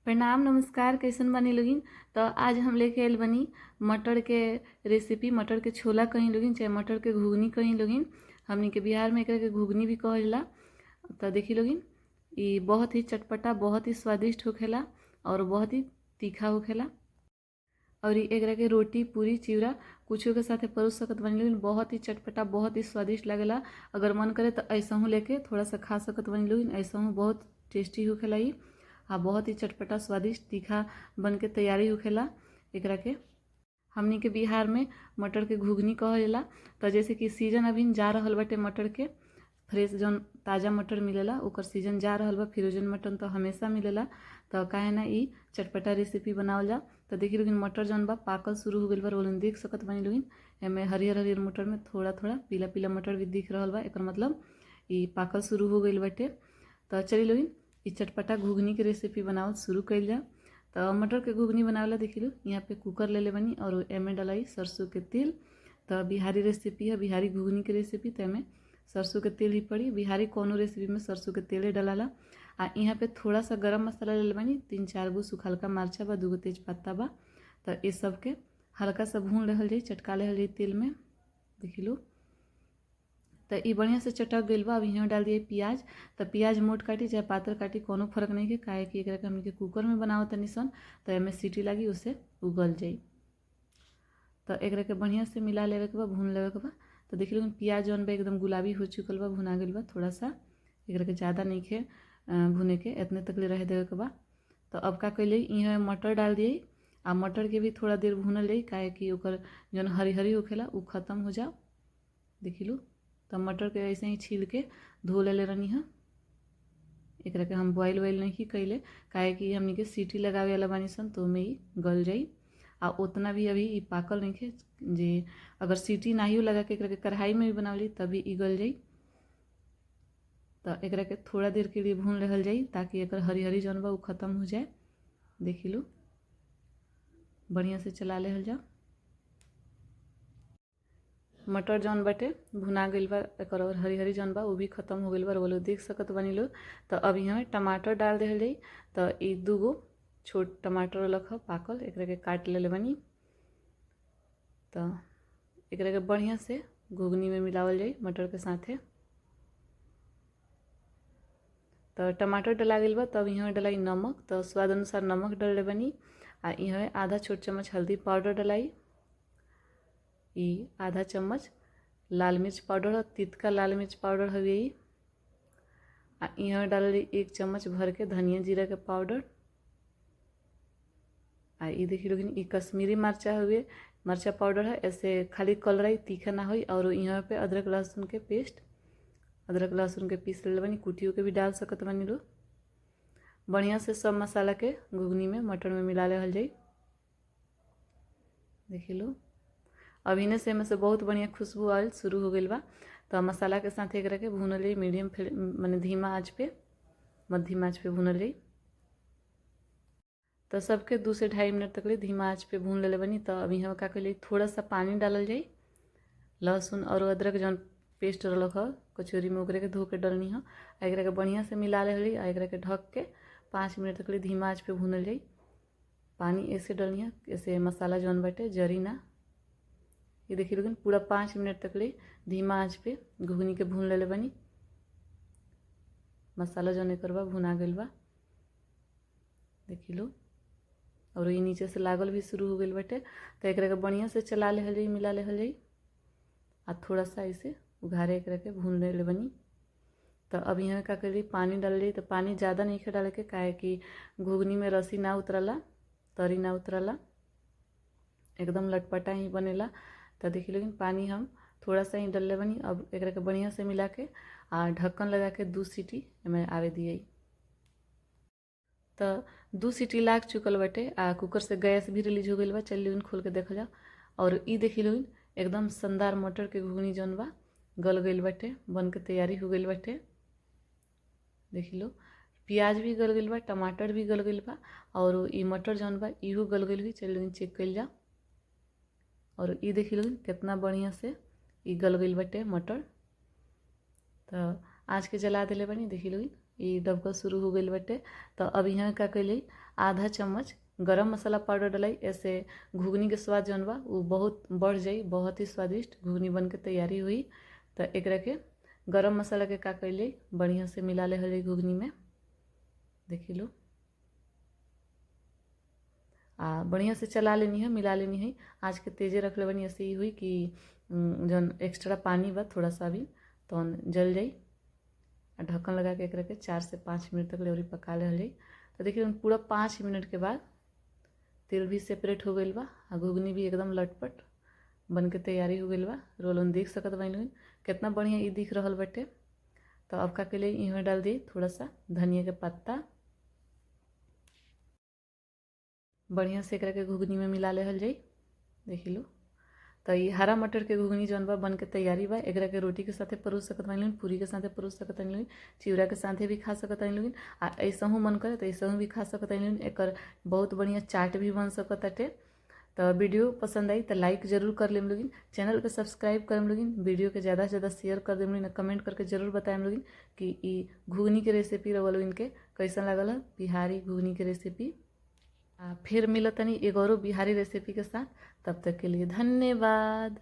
प्रणाम नमस्कार, कैसन बनी लोगिन। तो आज हम लेके आयल बनी मटर के रेसिपी। मटर के छोला कहीं लोगिन, चाहे मटर के घुगनी कहीं लोगिन। हमनी के बिहार में एकरा के घुगनी भी कहेला। तो देखी लोगिन, ये बहुत ही चटपटा, बहुत ही स्वादिष्ट होखेला और बहुत ही तीखा होखेला। और ये एकरा के रोटी, पूरी, चिवड़ा कुछो के साथे परोस सकत बनी लोगिन। बहुत ही चटपटा, बहुत ही स्वादिष्ट लगेला। अगर मन करे तो ऐसा हूँ लेके थोड़ा सा खा सकत बनी लोगिन। ऐसा हूँ बहुत टेस्टी होखेला ये। बहुत ही चटपटा, स्वादिष्ट, तीखा बन के तैयारी होखेला। एकरा के हमनी के बिहार में मटर के घुगनी कहेला। तो जैसे कि सीजन अभी जा रहल बाटे मटर के, फ्रेश जौन ताज़ा मटर मिलेला ओकर सीजन जा रहल बा। फ्रोजन मटन तो हमेशा मिलेला। तो काहे ना ई चटपटा रेसिपी बनावल जा। तो देखी लोगिन, मटर जौन बा पाकल शुरू हो गइल बा। रोलन देख सकत बानी लोगिन, एमे हरियर हरियर मटर में थोड़ा थोड़ा पीला पीला मटर भी दिख रहल बा। एकर मतलब ई पाकल शुरू हो गइल बाटे। तो चली लोगिन, ई चटपटा घुगनी के रेसिपी बनावल शुरू कइल जा। तो मटर के घुगनी बनावेला देखी लो, यहाँ पे कुकर ले ले बनी और एमे डलाई सरसों के तेल। तो बिहारी रेसिपी है, बिहारी घुगनी के रेसिपी। तो एमे सरसों के तेल ही पड़ी। बिहारी कोनो रेसिपी में सरसों के तेले डलाला। आ यहाँ पे थोड़ा सा गरम मसाला ले ले बनी, 3-4 गो सुखलका मरचा बा, 2 गो तेज पत्ता बा। तो ये सबके हल्का सा भून रहल जाई, चटका रहल जाई तेल में। देखी लो, तो ये बढ़िया से चटक गइल बा। अब यहाँ डाल दिए प्याज। तो प्याज मोट काटी चाहे पातर काटी, कोनो फर्क नहीं है। काहे कि एकरा के हमनी के कुकर में बनावत तनी सन, तो एमे सीटी लागी, उससे उगल जाई। तो एकरा के बढ़िया से मिला लेवे के बा, भून लेवे के बा। तो देख लो प्याज जौन बा एकदम गुलाबी हो चुकल बा, भुना गइल बा। थोड़ा सा एकरा के ज़्यादा नहीं खे भुने के, इतने तक ले रह देवे के बा। तो अब का कैले, यहाँ मटर डाल दिए। आ मटर के भी थोड़ा देर भूनल जाई, काहे कि ओकर जौन हरी हरी होखेला उ खत्म हो जाओ। देखी लो, तो मटर के ऐसे ही छील के धो ले रहनी है। एकरा के हम बॉयल वाइल नहीं कैले, काहे कि हमनी के सीटी लगावे वाला बानी सन, तो में गल जाई। आ उतना भी अभी पाकल नहीं खे जे अगर सीटी नाहियो लगा के एकरा के कढ़ाई में भी बनावली तभी गल जाई। तो एकरा के थोड़ा देर के लिए भून रहल जाई, ताकि एकर हरी हरी जौन बा उ खत्म हो जाए। देखी लो, बढ़िया से चला लेहल जाओ। मटर जौन बाटे भुना गइल बा, एकर और हरी हरी जौन बा वो भी खत्म हो गइल बा। वो लोग देख सकत बनी लो। तो अब यहाँ टमाटर डाल देहल जाई। तो ये 2 गो छोट टमाटर रख पाकल, एकरा के काट ले बनी। तो एकरा के बढ़िया से घुगनी में मिलावल जाई मटर के साथे। तो टमाटर डला गइल बा। तब यहाँ डलाई नमक। तो स्वाद अनुसार नमक डाल बनी। आ यहाँ आधा छोट चम्मच हल्दी पाउडर डलाई। आधा चम्मच लाल मिर्च पाउडर और तितका लाल मिर्च पाउडर हवे। यहाँ डाल 1 चम्मच भर के धनिया जीरा के पाउडर। ये देखिए लोग, ये कश्मीरी मरचा हुए, मरचा पाउडर है। ऐसे खाली कलर तीखा ना हो। और यहाँ पे अदरक लहसुन के पेस्ट, अदरक लहसुन के पीस ले बनी, कुटियों के भी डाल सकत बनी लो। बढ़िया से सब मसाला के घुगनी में मटर में मिला ले जाई। देखिए लो, अब इन्हें से में से बहुत बढ़िया खुशबू आयल शुरू हो गई बा। तो मसाला के साथ एक के भूनल जाई, मीडियम फ्लेम माने धीमा आँच पे, मध्यम आँच पे भूनल जाई। तो सबके 2 से 2.5 मिनट तक ले धीमा आँच पे भून ले बनी। तो अभी हम का कइले, थोड़ा सा पानी डालल जाई। लहसुन और अदरक जौन पेस्ट रख कचौरी में ओकरे के धो के डलनी है। एकरा के बढ़िया से मिला ले ली। एकरा के ढक के 5 मिनट तक ले धीमा आँच पे भूनल जाई। पानी ऐसे डलनी है, ऐसे मसाला जौन बाटे जरी ना। ये देखिए लोगन, पूरा 5 मिनट तक ले धीमा आँच पे घुगनी के भून ले बनी। मसाला जौन एकर बा भुना गइल बा। देखी लो, और ये नीचे से लागल भी शुरू हो गइल बाटे। तो एकरा के बढ़िया से चला ले जाई, मिला ले जाई। आ थोड़ा सा ऐसे उघारे एकरा के भून ले बनी। तो अब यहाँ का करी, पानी डाल जाई। तो पानी ज़्यादा नहीं खे डाले के, काहे कि घुगनी में रसी ना उतरला, तरी ना उतरला, एकदम लटपटा ही बनेला। तो देखिए लेकिन पानी हम थोड़ा सा ही डाल बनी। अब एकरा के बढ़िया से मिला के आ ढक्कन लगा के 2 सीटी में आवे दिए। तो 2 सीटी लाग चुकल बाटे। आ कुकर से गैस भी रिलीज हो गई बा। चलिए खोल के देख जा। और ई देखी लो, एकदम शानदार मटर के घुगनी जौन बा गल गइल बाटे, बन के तैयारी हो गइल बाटे। देखी लो, प्याज भी गल गइल बा, टमाटर भी गल गइल बा, और ई मटर जौन बा इहो गल गइल भी। चलिए चेक कइल जा। और ई देखी लो कितना बढ़िया से ई गल गइल बाटे मटर। तो आज के जला दिले बनी। देखी लो, ये डबकल शुरू हो गई बटे। तो अब यहाँ का कैली आधा चम्मच गरम मसाला पाउडर डलाई, ऐसे घुगनी के स्वाद जौन बा वो बहुत बढ़ जाई, बहुत ही स्वादिष्ट घुगनी बन के तैयारी हुई। तो एकरा के गरम मसाला के का कैली बढ़िया से मिला ले हली घुगनी में, देखी लो बढ़िया से चला लेनी है, मिला लेनी है। आज के तेजे रख ले बनी, ऐसे ही हुई कि जौन एक्स्ट्रा पानी बा थोड़ा सा भी तो जल जाई। ढक्कन लगा के एक 4 से 5 मिनट तक ले पका ले जाई। तो देखिए पूरा 5 मिनट के बाद तेल भी सेपरेट हो गई बा, घुगनी भी एकदम लटपट बन के तैयारी हो गई बा। रोलन देख सकत बानी लोग कितना बढ़िया ये दिख रहा बटे। तो अब का के लिए इहमें डाल दी थोड़ा सा धनिया के पत्ता, बढ़िया से एकरा के घुगनी में मिला ले हल जाई, देख लो। तो ये हरा मटर के घुगनी जौन बा बन के तैयारी बा। एकरा के रोटी के साथे परोस सकत बानी लोग, पूरी के साथे परोस सकत बानी लोग, चिवड़ा के साथे भी खा सकत बानी लोग, आ ऐसहू मन करे तो ऐसहू भी खा सकत बानी लोग। एकर बहुत बढ़िया चाट भी बन सकत बाटे। तो वीडियो पसंद आई तो लाइक जरूर कर लेम लोगिन, चैनल के सब्सक्राइब करम लोगिन, वीडियो के ज़्यादा से ज़्यादा शेयर कर देम लोगिन, कमेंट करके जरूर बताएम लोगिन कि ई घुगनी के रेसिपी रवा लोगिन के कैसन लागल है, बिहारी घुगनी के रेसिपी। फिर मिलतनी एक और बिहारी रेसिपी के साथ, तब तक के लिए धन्यवाद।